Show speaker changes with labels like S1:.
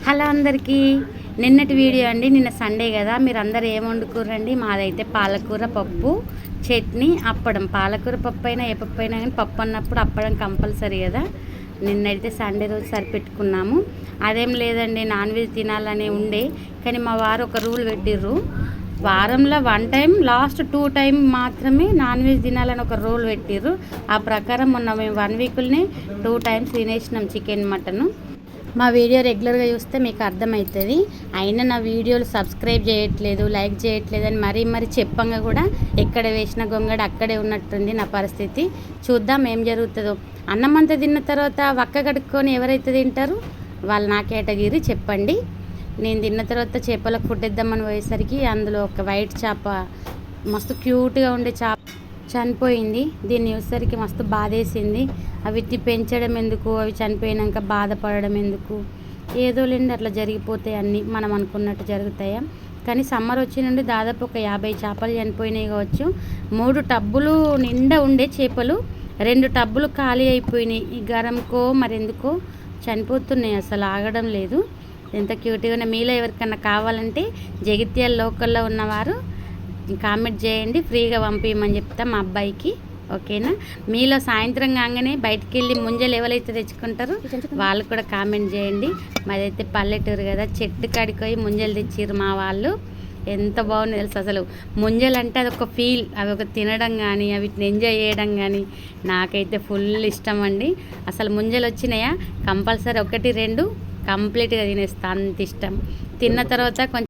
S1: Hello అందరికీ, నిన్నటి video అండి. నిన్న సండే కదా, మీరు అందరు ఏం వండుకోరండి? మాదైతే పాలకూర పప్పు, చట్నీ, అప్పడం. పాలకూర పప్పు అయినా ఏ పప్పు అయినా కానీ పప్పు అన్నప్పుడు అప్పడం కంపల్సరీ కదా. నిన్నైతే సండే రోజు సరిపెట్టుకున్నాము. అదేం లేదండి, నాన్ వెజ్ తినాలని ఉండే, కానీ మా వారు ఒక రూల్ పెట్టిర్రు. వారంలో 1 టైం, లాస్ట్ 2 టైం మాత్రమే నాన్ వెజ్ తినాలని ఒక రూల్ పెట్టిర్రు. ఆ ప్రకారం మొన్న మేము 1 వీక్లోనే 2 టైమ్స్ తినేసినాం చికెన్, మటను. మా వీడియో రెగ్యులర్గా చూస్తే మీకు అర్థమవుతుంది. అయినా నా వీడియోలు సబ్స్క్రైబ్ చేయట్లేదు, లైక్ చేయట్లేదు అని మరీ చెప్పంగా కూడా ఎక్కడ వేసిన గొంగడ అక్కడే ఉన్నట్టుంది నా పరిస్థితి. చూద్దాం ఏం జరుగుతుందో. అన్నం అంతా తిన్న తర్వాత వక్క కడుక్కొని ఎవరైతే తింటారు వాళ్ళు నా కేటగిరీ చెప్పండి. నేను తిన్న తర్వాత చేపలకు ఫుడ్ ఇద్దామని పోయేసరికి అందులో ఒక వైట్ చేప, మస్తు క్యూట్గా ఉండే చేప చనిపోయింది. దీన్ని చూసేసరికి మస్తు బాధేసింది. వీటిని పెంచడం ఎందుకు, అవి చనిపోయినాక బాధపడడం ఎందుకు? ఏదో లేండి, అట్లా జరిగిపోతాయి అన్నీ. మనం అనుకున్నట్టు జరుగుతాయా? కానీ సమ్మర్ వచ్చి నుండి దాదాపు ఒక 50 చేపలు చనిపోయినాయి కావచ్చు. 3 టబ్బులు నిండా ఉండే చేపలు 2 టబ్బులు ఖాళీ అయిపోయినాయి. ఈ గరంకో మరెందుకో చనిపోతున్నాయి, అసలు ఆగడం లేదు. ఎంత క్యూట్గా. మీలో ఎవరికన్నా కావాలంటే జగిత్యాల లోకల్లో ఉన్నవారు కామెంట్ చేయండి, ఫ్రీగా పంపించమని చెప్తా మా అబ్బాయికి. ఓకేనా? మీలో సాయంత్రం కాగానే బయటికి వెళ్ళి ముంజలు ఎవరైతే తెచ్చుకుంటారో వాళ్ళు కూడా కామెంట్ చేయండి. మాదైతే పల్లెటూరు కదా, చెట్టు కాడికి పోయి ముంజలు తెచ్చిర్రు మా వాళ్ళు. ఎంత బాగుంది తెలుసు అసలు. ముంజలు అంటే అదొక ఫీల్, అవి ఒక తినడం కానీ వీటిని ఎంజాయ్ చేయడం కానీ నాకైతే ఫుల్ ఇష్టం అండి. అసలు ముంజలు వచ్చినాయా కంపల్సరీ 1-2 కంప్లీట్గా తినేస్తా, అంత ఇష్టం. తిన్న తర్వాత కొంచెం